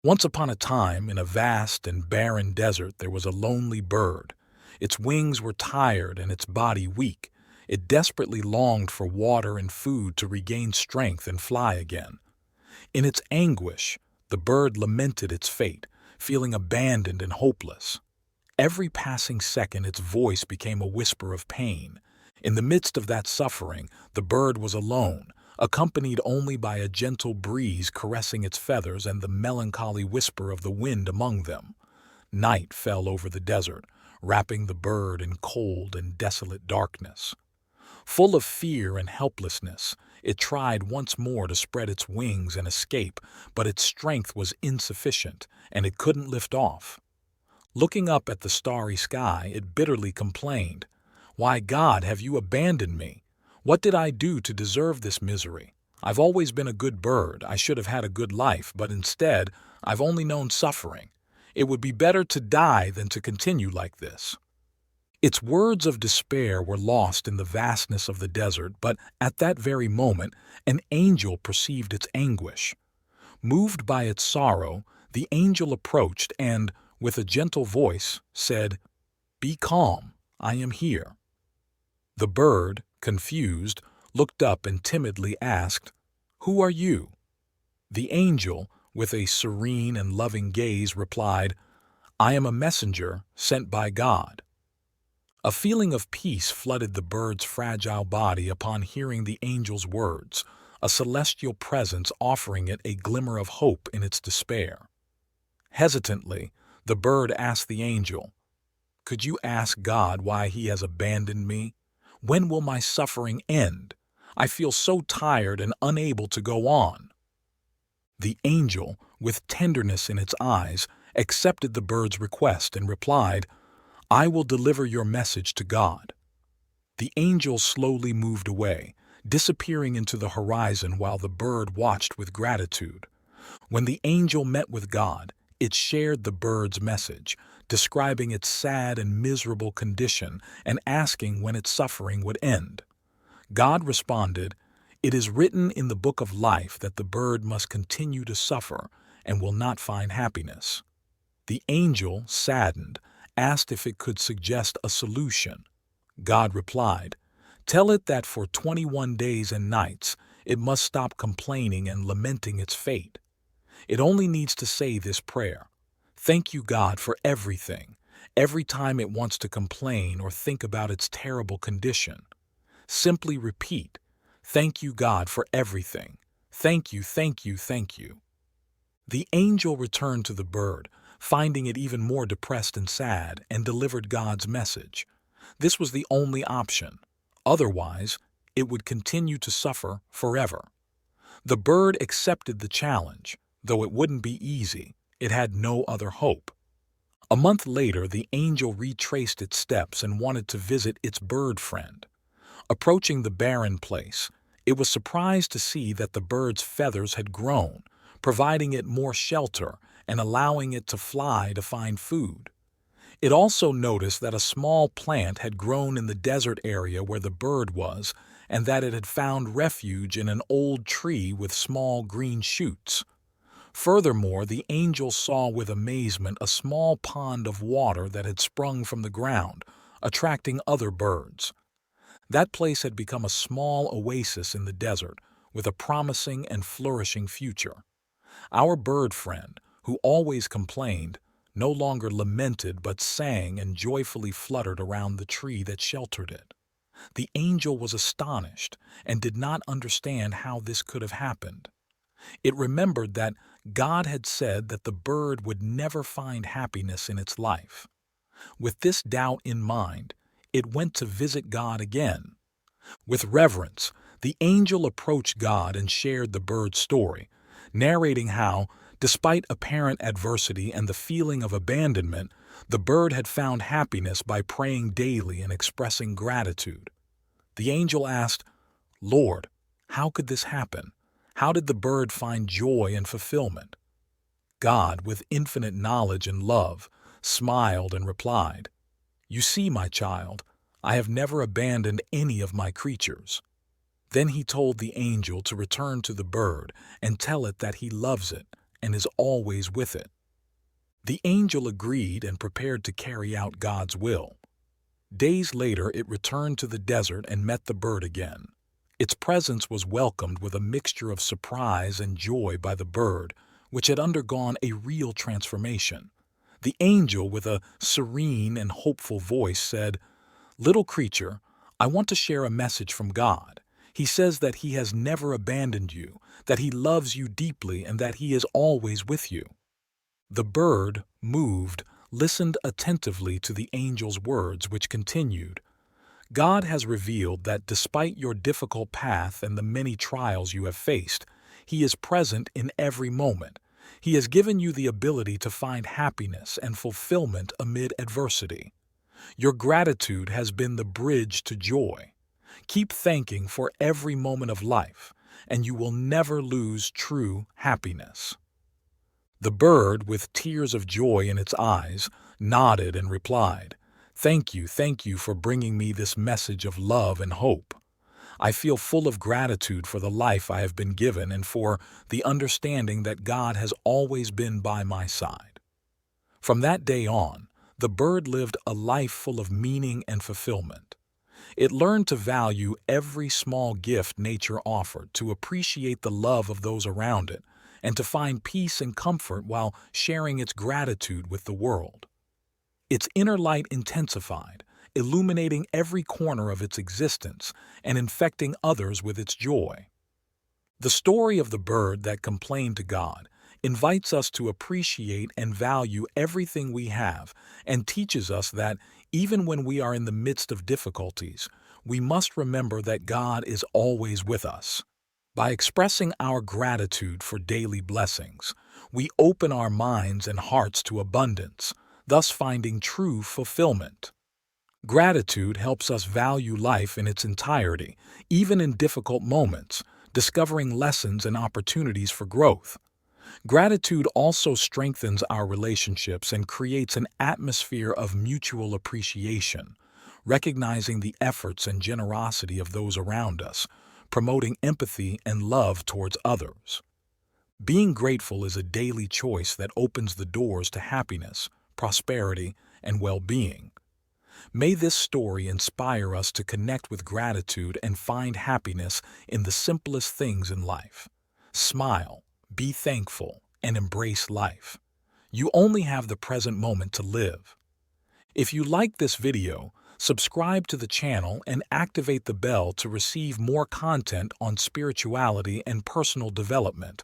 Once upon a time, in a vast and barren desert, there was a lonely bird. Its wings were tired and its body weak. It desperately longed for water and food to regain strength and fly again. In its anguish, the bird lamented its fate, feeling abandoned and hopeless. Every passing second, its voice became a whisper of pain. In the midst of that suffering, the bird was alone, accompanied only by a gentle breeze caressing its feathers and the melancholy whisper of the wind among them. Night fell over the desert, wrapping the bird in cold and desolate darkness. Full of fear and helplessness, it tried once more to spread its wings and escape, but its strength was insufficient, and it couldn't lift off. Looking up at the starry sky, it bitterly complained, "Why, God, have you abandoned me? What did I do to deserve this misery? I've always been a good bird. I should have had a good life, but instead, I've only known suffering. It would be better to die than to continue like this." Its words of despair were lost in the vastness of the desert, but at that very moment, an angel perceived its anguish. Moved by its sorrow, the angel approached and, with a gentle voice, said, "Be calm, I am here." The bird, confused, looked up and timidly asked, "Who are you?" The angel, with a serene and loving gaze, replied, "I am a messenger sent by God." A feeling of peace flooded the bird's fragile body upon hearing the angel's words, a celestial presence offering it a glimmer of hope in its despair. Hesitantly, the bird asked the angel, "Could you ask God why he has abandoned me? When will my suffering end? I feel so tired and unable to go on." The angel, with tenderness in its eyes, accepted the bird's request and replied, "I will deliver your message to God." The angel slowly moved away, disappearing into the horizon while the bird watched with gratitude. When the angel met with God, it shared the bird's message, describing its sad and miserable condition and asking when its suffering would end. God responded, "It is written in the book of life that the bird must continue to suffer and will not find happiness." The angel, saddened, asked if it could suggest a solution. God replied, "Tell it that for 21 days and nights it must stop complaining and lamenting its fate. It only needs to say this prayer: 'Thank you, God, for everything,' every time it wants to complain or think about its terrible condition. Simply repeat, 'Thank you, God, for everything. Thank you, thank you, thank you.'" The angel returned to the bird, finding it even more depressed and sad, and delivered God's message. This was the only option. Otherwise, it would continue to suffer forever. The bird accepted the challenge. Though it wouldn't be easy, it had no other hope. A month later, the angel retraced its steps and wanted to visit its bird friend. Approaching the barren place, it was surprised to see that the bird's feathers had grown, providing it more shelter and allowing it to fly to find food. It also noticed that a small plant had grown in the desert area where the bird was, and that it had found refuge in an old tree with small green shoots. Furthermore, the angel saw with amazement a small pond of water that had sprung from the ground, attracting other birds. That place had become a small oasis in the desert, with a promising and flourishing future. Our bird friend, who always complained, no longer lamented but sang and joyfully fluttered around the tree that sheltered it. The angel was astonished and did not understand how this could have happened. It remembered that God had said that the bird would never find happiness in its life. With this doubt in mind, it went to visit God again. With reverence, the angel approached God and shared the bird's story, narrating how, despite apparent adversity and the feeling of abandonment, the bird had found happiness by praying daily and expressing gratitude. The angel asked, "Lord, how could this happen? How did the bird find joy and fulfillment?" God, with infinite knowledge and love, smiled and replied, "You see, my child, I have never abandoned any of my creatures." Then he told the angel to return to the bird and tell it that he loves it and is always with it. The angel agreed and prepared to carry out God's will. Days later, it returned to the desert and met the bird again. Its presence was welcomed with a mixture of surprise and joy by the bird, which had undergone a real transformation. The angel, with a serene and hopeful voice, said, "Little creature, I want to share a message from God. He says that He has never abandoned you, that He loves you deeply, and that He is always with you." The bird, moved, listened attentively to the angel's words, which continued, "God has revealed that despite your difficult path and the many trials you have faced, He is present in every moment. He has given you the ability to find happiness and fulfillment amid adversity. Your gratitude has been the bridge to joy. Keep thanking for every moment of life, and you will never lose true happiness." The bird, with tears of joy in its eyes, nodded and replied, thank you for bringing me this message of love and hope. I feel full of gratitude for the life I have been given and for the understanding that God has always been by my side." From that day on, the bird lived a life full of meaning and fulfillment. It learned to value every small gift nature offered, to appreciate the love of those around it, and to find peace and comfort while sharing its gratitude with the world. Its inner light intensified, illuminating every corner of its existence and infecting others with its joy. The story of the bird that complained to God invites us to appreciate and value everything we have and teaches us that, even when we are in the midst of difficulties, we must remember that God is always with us. By expressing our gratitude for daily blessings, we open our minds and hearts to abundance, thus finding true fulfillment. Gratitude helps us value life in its entirety, even in difficult moments, discovering lessons and opportunities for growth. Gratitude also strengthens our relationships and creates an atmosphere of mutual appreciation, recognizing the efforts and generosity of those around us, promoting empathy and love towards others. Being grateful is a daily choice that opens the doors to happiness, prosperity, and well-being. May this story inspire us to connect with gratitude and find happiness in the simplest things in life. Smile, be thankful, and embrace life. You only have the present moment to live. If you like this video, subscribe to the channel and activate the bell to receive more content on spirituality and personal development.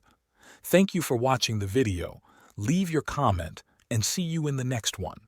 Thank you for watching the video. Leave your comment and see you in the next one.